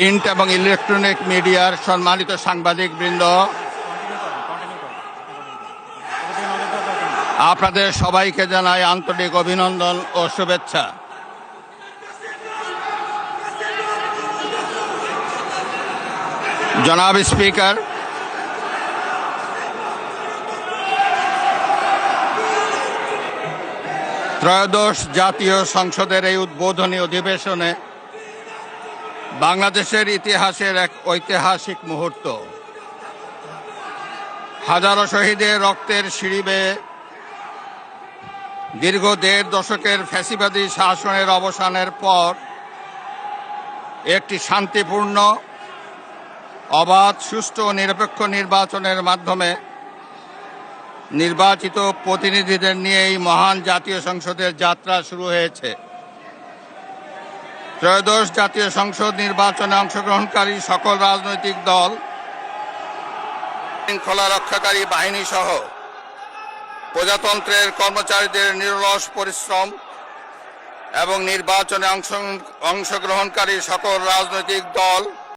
Print এবং electronic মিডিয়ার সম্মানিত সাংবাদিকবৃন্দ, আপনাদের সবাইকে জানাই আন্তরিক অভিনন্দন ও শুভেচ্ছা। জনাব স্পিকার, ত্রয়োদশ জাতীয় সংসদের এই উদ্বোধনী অধিবেশনে বাংলাদেশের ইতিহাসের এক ঐতিহাসিক মুহূর্ত। হাজারো শহীদের রক্তের সিঁড়ি বেয়ে দীর্ঘ ১.৫ দশকের ফ্যাসিবাদী শাসনের অবসানের পর একটি শান্তিপূর্ণ, অবাধ, সুষ্ঠু ও নিরপেক্ষ নির্বাচনের মাধ্যমে নির্বাচিত প্রতিনিধিদের নিয়ে এই মহান জাতীয় সংসদের যাত্রা শুরু হয়েছে। ত্রয়োদশ জাতীয় সংসদ নির্বাচনে অংশগ্রহণকারী সকল রাজনৈতিক দল, শৃঙ্খলা রক্ষাকারী বাহিনী সহ প্রজাতন্ত্রের কর্মচারীদের নিরলস পরিশ্রম এবং নির্বাচনে অংশগ্রহণকারী সকল রাজনৈতিক দল